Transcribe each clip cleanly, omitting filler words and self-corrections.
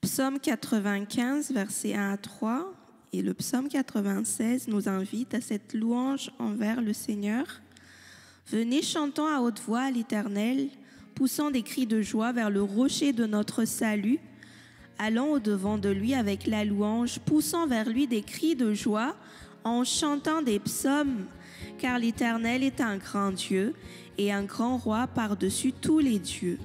Psaume 95, versets 1 à 3, et le psaume 96 nous invite à cette louange envers le Seigneur. Venez chantons à haute voix à l'Éternel, poussant des cris de joie vers le rocher de notre salut. Allons au-devant de lui avec la louange, poussant vers lui des cris de joie, en chantant des psaumes, car l'Éternel est un grand Dieu et un grand roi par-dessus tous les dieux.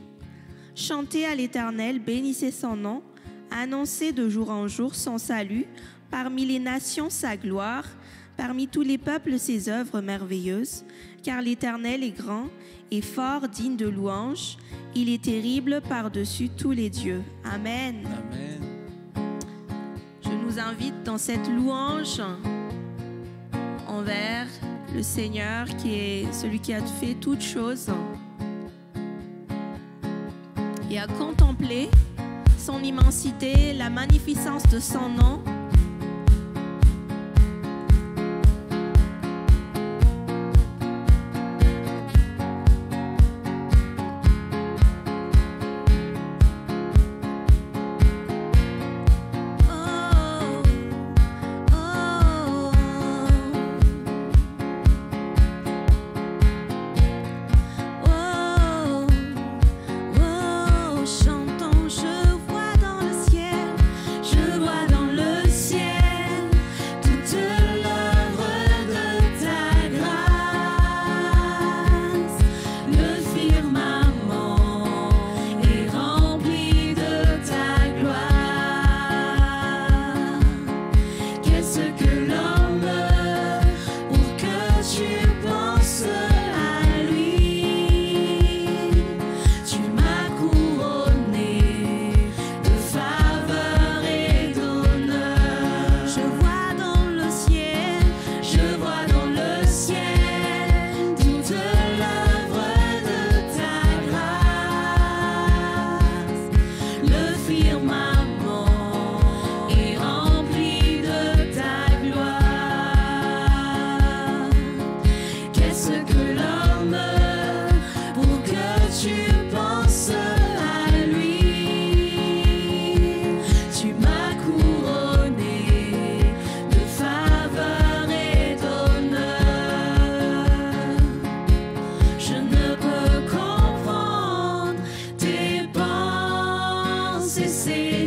Chantez à l'Éternel, bénissez son nom, annoncez de jour en jour son salut, parmi les nations sa gloire, parmi tous les peuples ses œuvres merveilleuses, car l'Éternel est grand et fort, digne de louange, il est terrible par-dessus tous les dieux. Amen. Amen. Je nous invite dans cette louange envers le Seigneur qui est celui qui a fait toutes choses et à contempler son immensité, la magnificence de son nom. C'est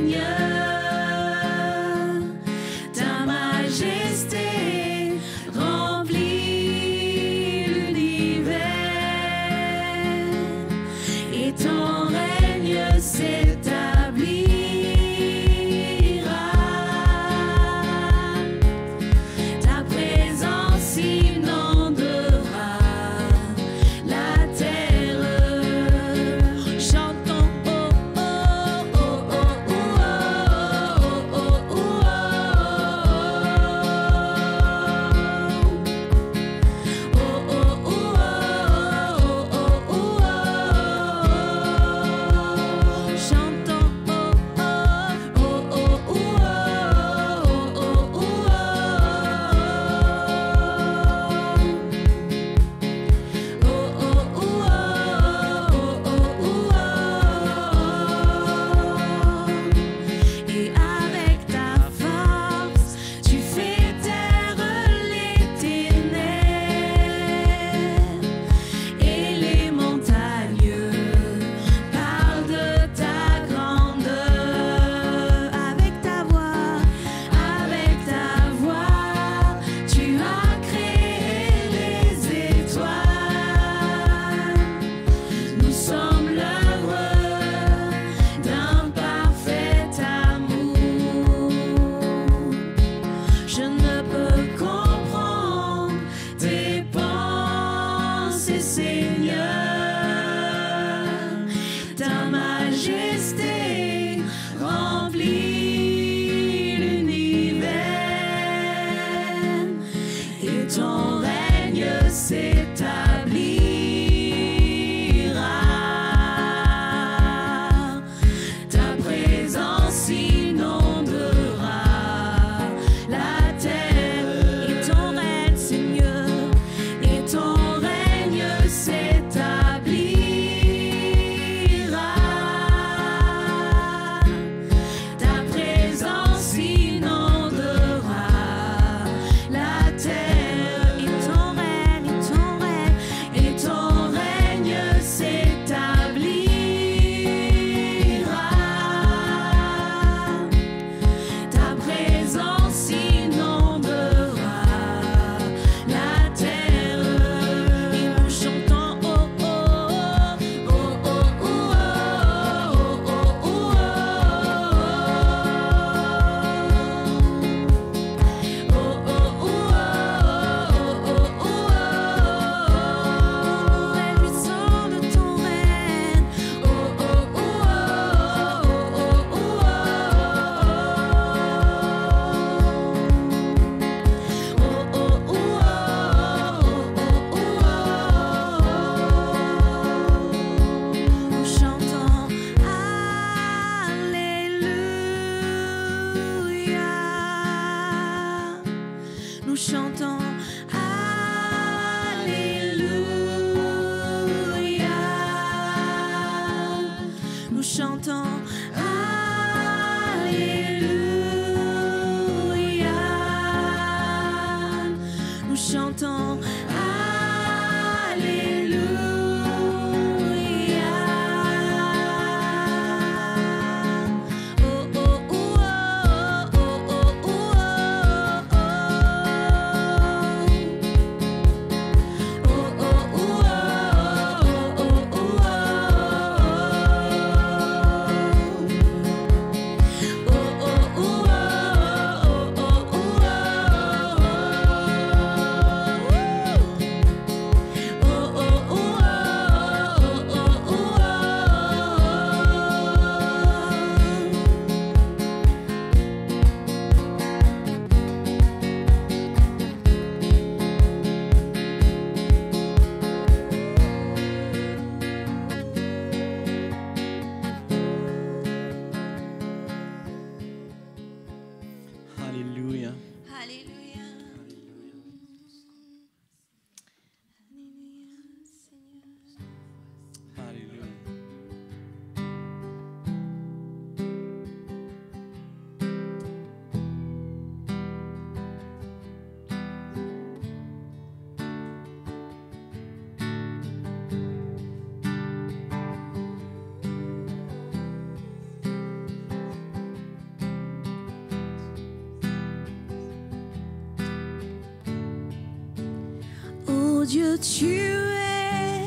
Dieu, tu es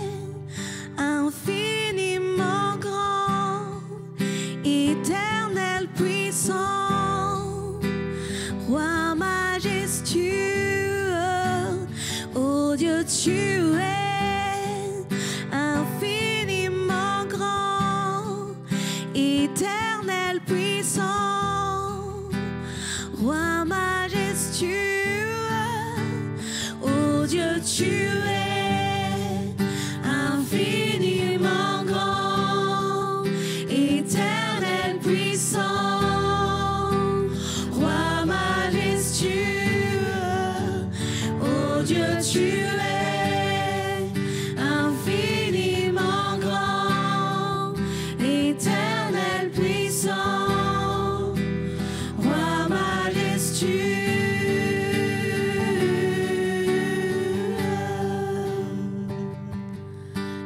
infiniment grand, éternel, puissant, roi majestueux. Oh Dieu, tu es infiniment grand, éternel, puissant, roi majestueux. Oh Dieu, tu es infiniment grand, éternel, puissant, roi majestueux. Oh Dieu, tu es infiniment grand, éternel, puissant, roi majestueux.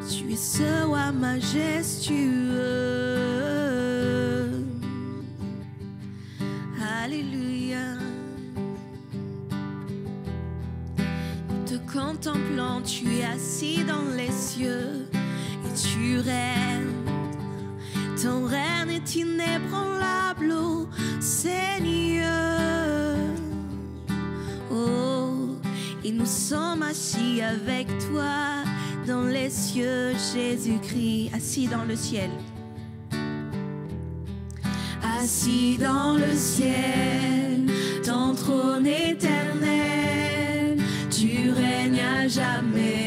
Tu es ce roi majestueux. Alléluia. Nous te contemplant, tu es assis dans les cieux et tu règnes. Ton règne est inébranlable, ô Seigneur. Oh, et nous sommes assis avec toi dans les cieux, Jésus-Christ, assis dans le ciel. Assis dans le ciel, ton trône éternel, tu règnes à jamais.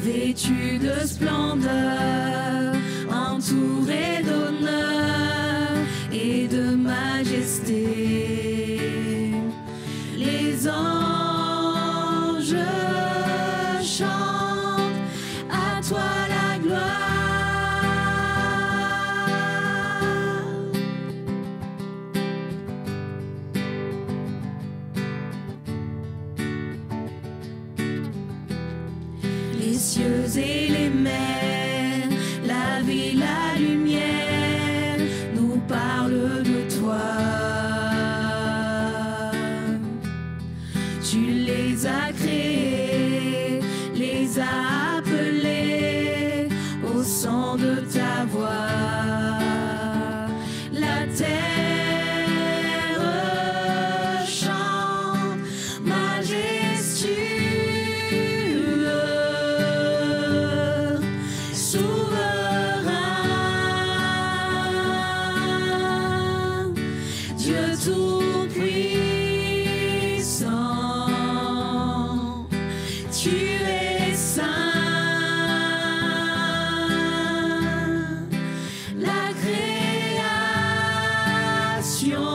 Vêtu de splendeur, entouré d'honneur et de majesté, les anges chantent à toi la gloire. Les cieux et les mers, la vie, la lumière, nous parlent de toi. Tu les as créés, les as appelés au son de ta voix. La terre chante majestueux, souverain, Dieu tout-puissant. Tu es saint, la création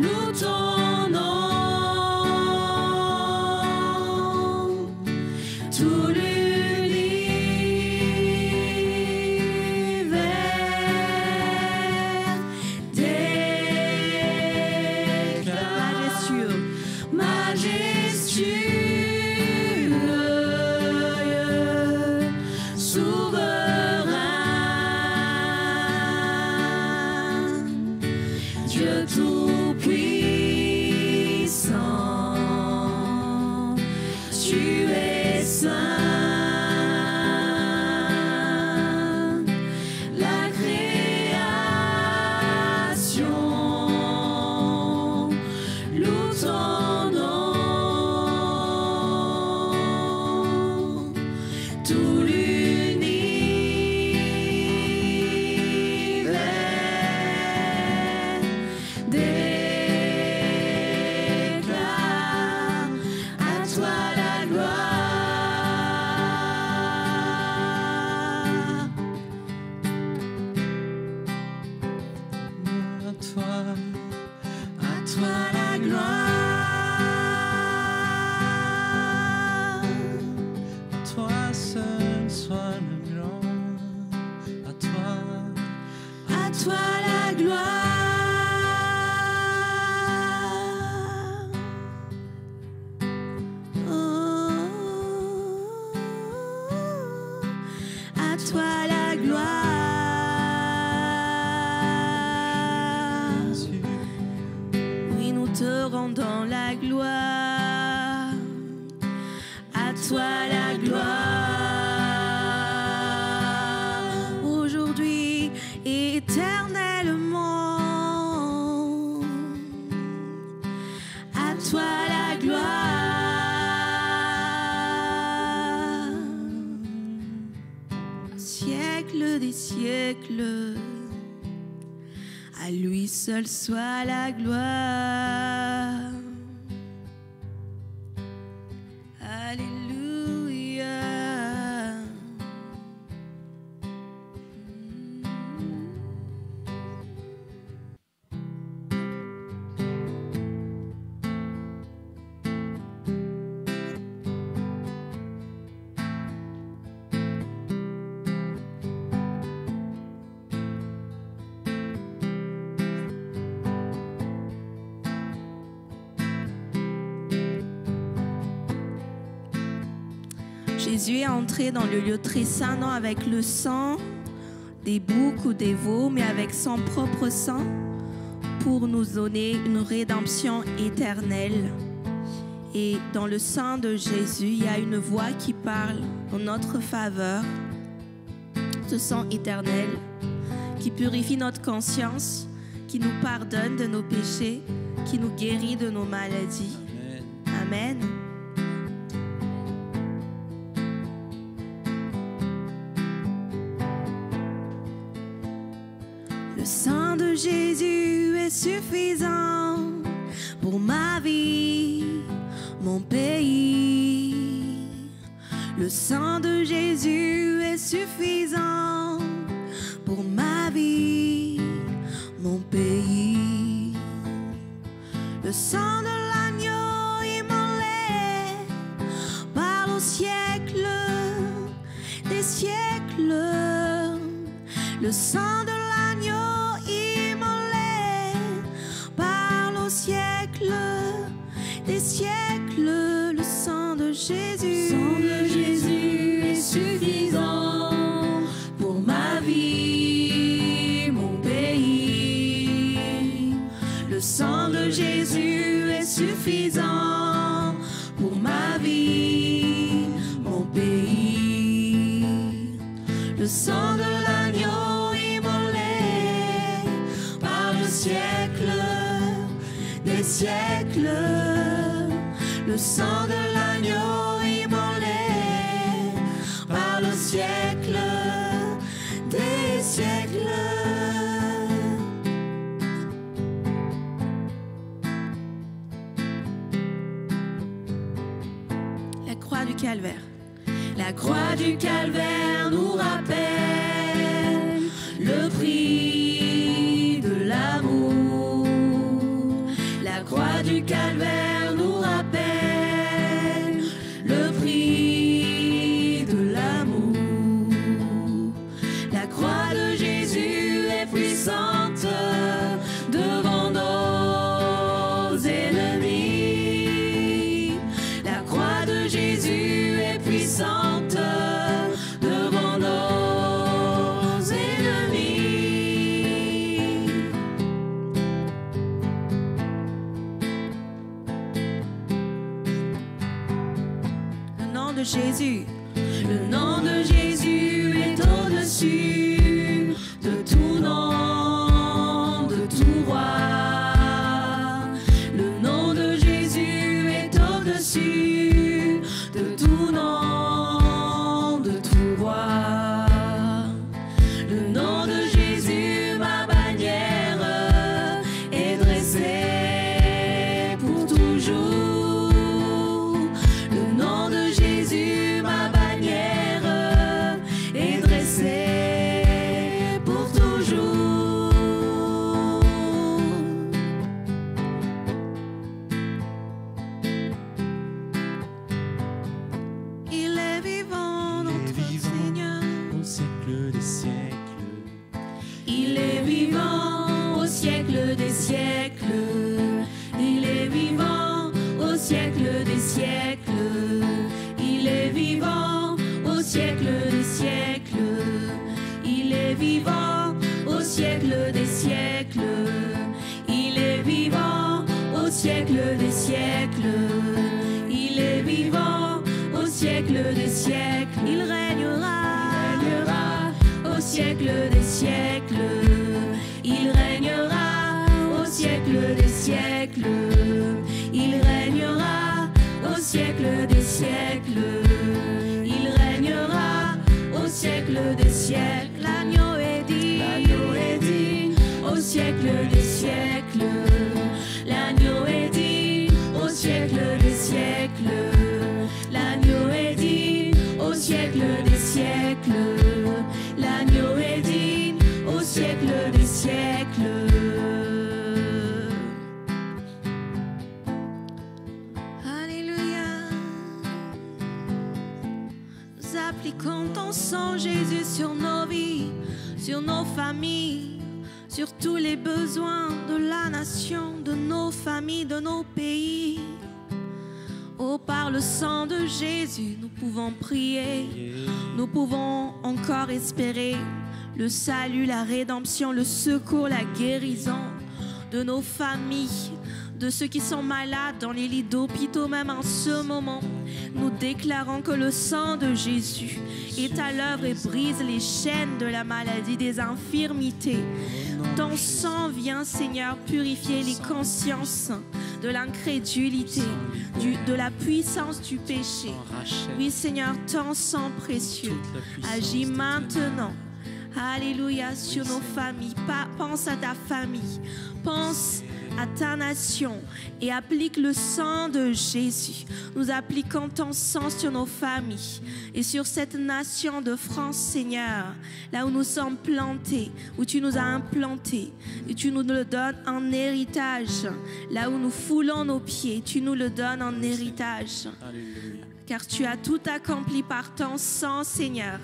loue ton nom, tout l'univers déclare majestueux, souverain, Dieu tout-puissant, tu es saint, la création loue ton nom, tout l'univers déclare à toi la gloire. À toi la gloire. Toi seul sois le grand, à toi la gloire. Oh, à toi la gloire. Jésus. Oui, nous te siècle des siècles. À lui seul soit la gloire. Alléluia. Jésus est entré dans le lieu très saint, non avec le sang des boucs ou des veaux, mais avec son propre sang pour nous donner une rédemption éternelle. Et dans le sang de Jésus, il y a une voix qui parle en notre faveur. Ce sang éternel qui purifie notre conscience, qui nous pardonne de nos péchés, qui nous guérit de nos maladies. Amen. Le sang de Jésus est suffisant pour ma vie, mon pays. Le sang de Jésus est suffisant pour ma vie, mon pays. Le sang de l'agneau immolé parle au siècle des siècles. Le sang de l'agneau immolé parle au siècle des siècles. Le sang de Jésus. Le sang de Jésus est suffisant pour ma vie, mon pays. Le sang de Jésus est suffisant pour ma vie, mon pays. Le sang de l'agneau immolé par le siècle des siècles. Le sang de l'agneau immolé par le siècle des siècles. La croix du calvaire. La croix du calvaire nous rappelle le prix de l'amour. La croix du calvaire nous rappelle le prix de l'amour. La croix de Jésus est puissante devant nos ennemis. La croix de Jésus est puissante devant nos ennemis. Le nom de Jésus. Le nom de Jésus est au-dessus de tout nom, de tout roi. Le nom de Jésus est au-dessus de tout nom, de tout roi. Le nom de Jésus, ma bannière est dressée pour toujours. Le nom de Jésus, ma bannière est dressée pour toujours. Il est vivant, notre Seigneur. Au siècle des siècles. Il est vivant au siècle des siècles. Il est vivant au siècle des siècles. Il est vivant au siècle des siècles. Il est vivant au siècle des siècles. Il est vivant au siècle des siècles. Il est vivant au siècle des siècles. Il régnera au siècle des siècles. Il régnera au siècle des siècles. Il régnera au siècle des siècles. Il régnera au siècle siècles des siècles. L'agneau est digne au siècle des siècles. L'agneau est digne au siècle des siècles. L'agneau est digne au siècle des siècles. L'agneau est digne au siècle des siècles. Alléluia. Nous appliquons ton sang, Jésus, sur nos vies, sur nos familles, sur tous les besoins de la nation, de nos familles, de nos pays. Oh, par le sang de Jésus, nous pouvons prier, nous pouvons encore espérer le salut, la rédemption, le secours, la guérison de nos familles, de ceux qui sont malades dans les lits d'hôpitaux, même en ce moment. Nous déclarons que le sang de Jésus est à l'œuvre et brise les chaînes de la maladie, des infirmités. Ton sang vient, Seigneur, purifier les consciences de l'incrédulité, de la puissance du péché. Oui, Seigneur, ton sang précieux agit maintenant. Alléluia, sur nos familles. Pense à ta famille, pense à ta nation et applique le sang de Jésus. Nous appliquons ton sang sur nos familles et sur cette nation de France, Seigneur, là où nous sommes plantés, où tu nous as implantés et tu nous le donnes en héritage. Là où nous foulons nos pieds, tu nous le donnes en héritage. Alléluia. Car tu as tout accompli par ton sang, Seigneur.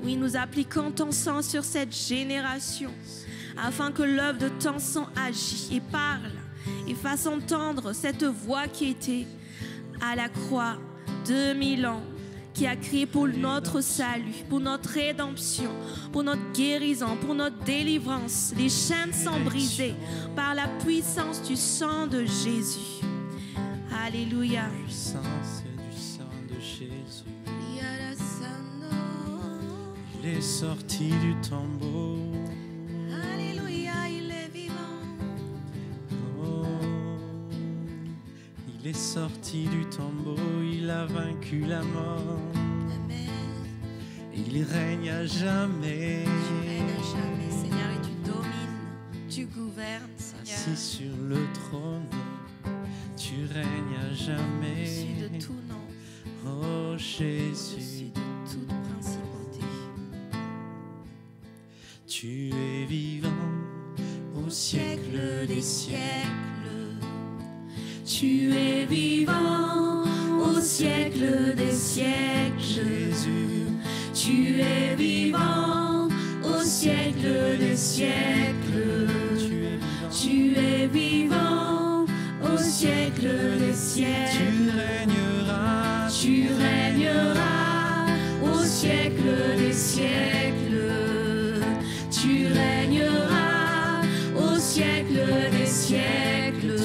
Oui, nous appliquons ton sang sur cette génération afin que l'œuvre de ton sang agisse et parle et fasse entendre cette voix qui était à la croix 2000 ans, qui a crié pour notre salut, pour notre rédemption, pour notre guérison, pour notre délivrance. Les chaînes sont brisées par la puissance du sang de Jésus. Alléluia. La puissance du sang de Jésus. Il est sorti du tombeau. Alléluia, il est vivant. Oh, il est sorti du tombeau, il a vaincu la mort. Amen. Il règne à jamais. Tu règnes à jamais, Seigneur, et tu domines, tu gouvernes, Seigneur. Assis sur le trône, tu règnes à jamais. Au-dessus de tout nom, Oh Jésus, au-dessus de toute principauté. tu es vivant au siècle des siècles. Tu es vivant au siècle des siècles. Jésus, Tu es vivant au siècle des siècles. tu es vivant. Tu es vivant au siècle des siècles. Tu régneras, Tu régneras au siècle des siècles. Tu régneras au siècle des siècles.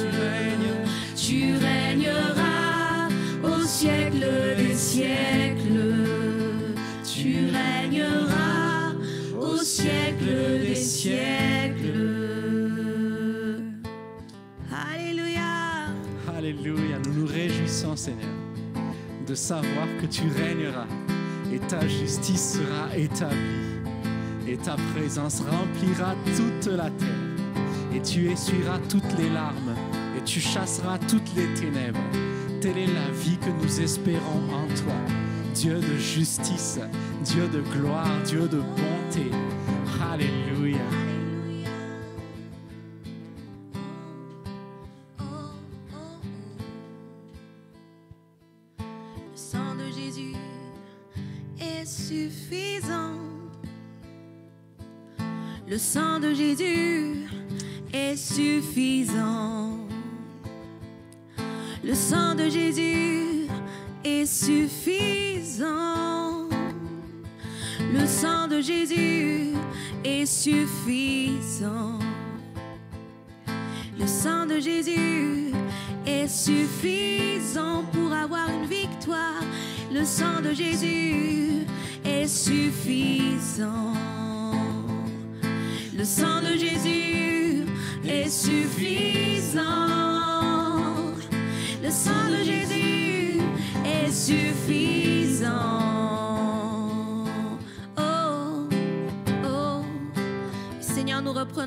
Tu régneras au siècle des siècles. Tu régneras au siècle des siècles. Alléluia. Alléluia, nous nous réjouissons Seigneur de savoir que tu régneras et ta justice sera établie et ta présence remplira toute la terre et tu essuieras toutes les larmes et tu chasseras toutes les ténèbres. Telle est la vie que nous espérons en toi, Dieu de justice, Dieu de gloire, Dieu de bonté. Alléluia. Le sang de Jésus est suffisant. Le sang de Jésus est suffisant. Le sang de Jésus est suffisant. Le sang de Jésus est suffisant. Le sang de Jésus est suffisant pour avoir une victoire. Le sang de Jésus est suffisant. Le sang de Jésus est suffisant. Le sang de Jésus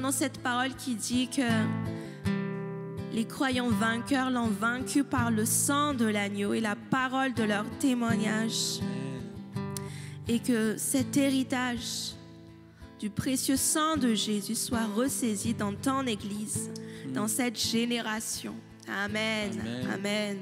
vraiment cette parole qui dit que les croyants vainqueurs l'ont vaincu par le sang de l'agneau et la parole de leur témoignage. Et que cet héritage du précieux sang de Jésus soit ressaisi dans ton Église, dans cette génération. Amen. Amen. Amen.